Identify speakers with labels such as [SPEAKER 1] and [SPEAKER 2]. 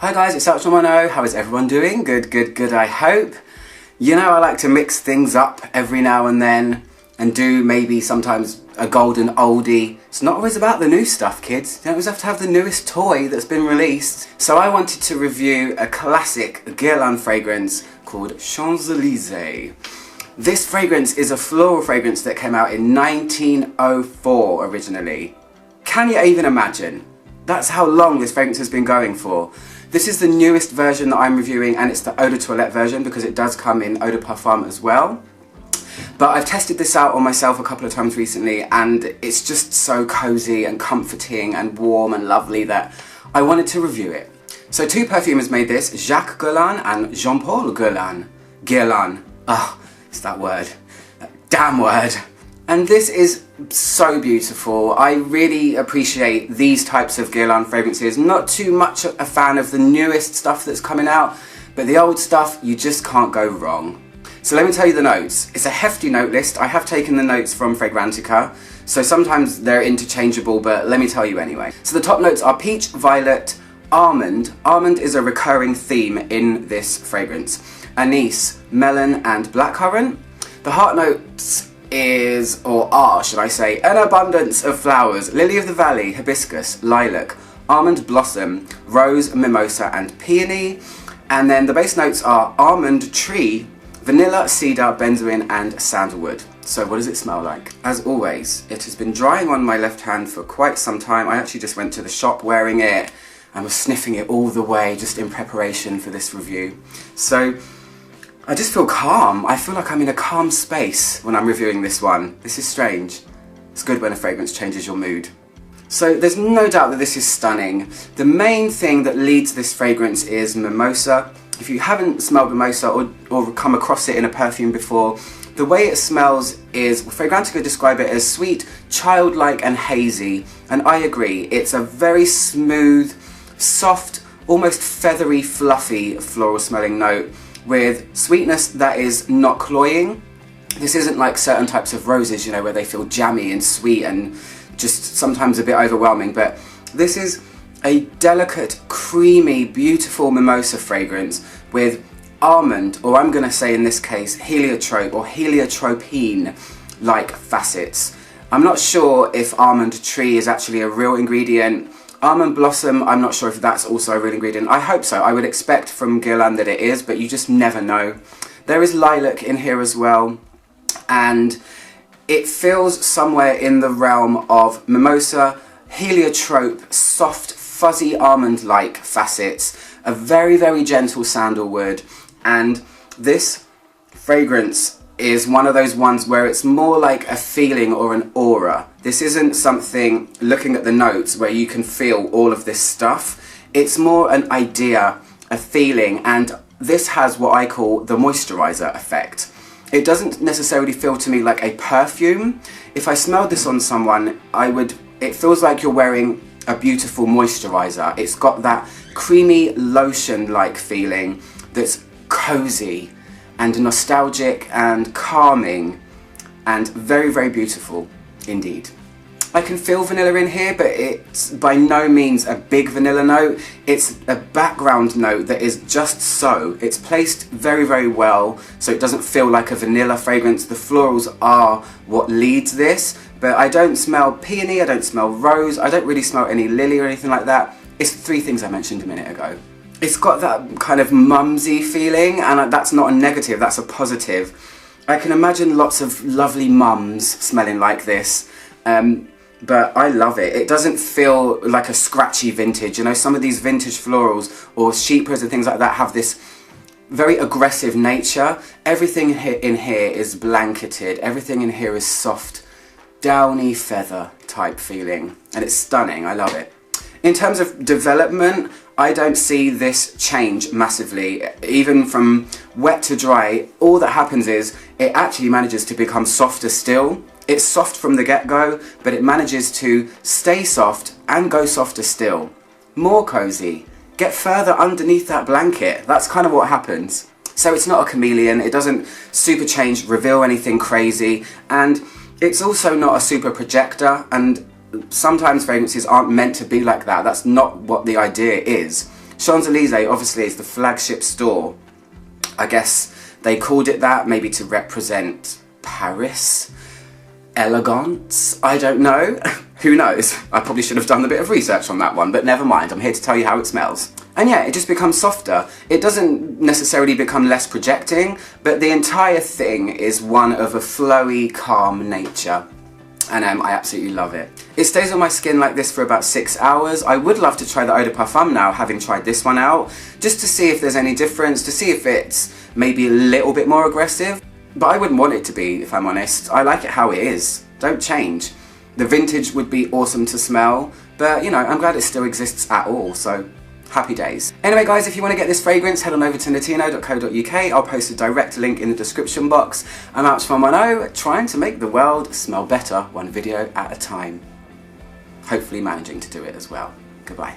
[SPEAKER 1] Hi guys, it's Mono. How is everyone doing? Good, I hope. You know, I like to mix things up every now and then and do maybe sometimes a golden oldie. It's not always about the new stuff, kids. You don't always have to have the newest toy that's been released. So I wanted to review a classic Guerlain fragrance called Elysées. This fragrance is a floral fragrance that came out in 1904 originally. Can you even imagine? That's how long this fragrance has been going for. This is the newest version that I'm reviewing, and it's the Eau de Toilette version because it does come in Eau de Parfum as well. But I've tested this out on myself a couple of times recently, and it's just so cozy and comforting and warm and lovely that I wanted to review it. So two perfumers made this, Jacques Guerlain and Jean-Paul Guerlain. Guerlain. Oh, it's that word. That damn word. And this is so beautiful. I really appreciate these types of Guerlain fragrances. Not too much a fan of the newest stuff that's coming out, but the old stuff, you just can't go wrong. So let me tell you the notes. It's a hefty note list. I have taken the notes from Fragrantica, so sometimes they're interchangeable, but let me tell you anyway. So the top notes are peach, violet, almond. Almond is a recurring theme in this fragrance. Anise, melon, and blackcurrant. The heart notes should I say, an abundance of flowers: lily of the valley, hibiscus, lilac, almond blossom, rose, mimosa, and peony. And then the base notes are almond tree, vanilla, cedar, benzoin, and sandalwood. So what does it smell like? As always, it has been drying on my left hand for quite some time. I actually just went to the shop wearing it and was sniffing it all the way just in preparation for this review. So I just feel calm. I feel like I'm in a calm space when I'm reviewing this one. This is strange. It's good when a fragrance changes your mood. So there's no doubt that this is stunning. The main thing that leads this fragrance is Mimosa. If you haven't smelled Mimosa or come across it in a perfume before, the way it smells is, Fragrantica describe it as sweet, childlike and hazy. And I agree, it's a very smooth, soft, almost feathery, fluffy floral smelling note, with sweetness that is not cloying. This isn't like certain types of roses, you know, where they feel jammy and sweet and just sometimes a bit overwhelming, but this is a delicate, creamy, beautiful mimosa fragrance with almond, or I'm going to say in this case heliotrope or heliotropine-like facets. I'm not sure if almond tree is actually a real ingredient. Almond blossom, I'm not sure if that's also a real ingredient. I hope so. I would expect from Guerlain that it is, but you just never know. There is lilac in here as well, and it feels somewhere in the realm of mimosa, heliotrope, soft, fuzzy almond-like facets, a very, very gentle sandalwood, and this fragrance is one of those ones where it's more like a feeling or an aura. This isn't something, looking at the notes, where you can feel all of this stuff. It's more an idea, a feeling, and this has what I call the moisturizer effect. It doesn't necessarily feel to me like a perfume. If I smelled this on someone, it feels like you're wearing a beautiful moisturizer. It's got that creamy lotion-like feeling that's cozy and nostalgic and calming and very, very beautiful indeed. I can feel vanilla in here, but it's by no means a big vanilla note. It's a background note that is just so. It's placed very, very well, so it doesn't feel like a vanilla fragrance. The florals are what leads this, but I don't smell peony, I don't smell rose, I don't really smell any lily or anything like that. It's the three things I mentioned a minute ago. It's got that kind of mumsy feeling, and that's not a negative, that's a positive. I can imagine lots of lovely mums smelling like this, but I love it. It doesn't feel like a scratchy vintage. You know, some of these vintage florals or chypres and things like that have this very aggressive nature. Everything in here is blanketed. Everything in here is soft, downy feather type feeling, and it's stunning. I love it. In terms of development, I don't see this change massively. Even from wet to dry, all that happens is it actually manages to become softer still. It's soft from the get-go, but it manages to stay soft and go softer still. More cozy. Get further underneath that blanket. That's kind of what happens. So it's not a chameleon, it doesn't super change, reveal anything crazy, and it's also not a super projector, and sometimes fragrances aren't meant to be like that. That's not what the idea is. Champs-Elysées obviously is the flagship store. I guess they called it that maybe to represent Paris, elegance, I don't know. Who knows? I probably should have done a bit of research on that one, but never mind, I'm here to tell you how it smells. And yeah, it just becomes softer. It doesn't necessarily become less projecting, but the entire thing is one of a flowy, calm nature. And I absolutely love it. It stays on my skin like this for about 6 hours. I would love to try the Eau de Parfum now, having tried this one out, just to see if there's any difference, to see if it's maybe a little bit more aggressive. But I wouldn't want it to be, if I'm honest. I like it how it is. Don't change. The vintage would be awesome to smell, but you know, I'm glad it still exists at all, so happy days. Anyway guys, if you want to get this fragrance, head on over to natino.co.uk. I'll post a direct link in the description box. I'm Ouch from 10, trying to make the world smell better one video at a time. Hopefully managing to do it as well. Goodbye.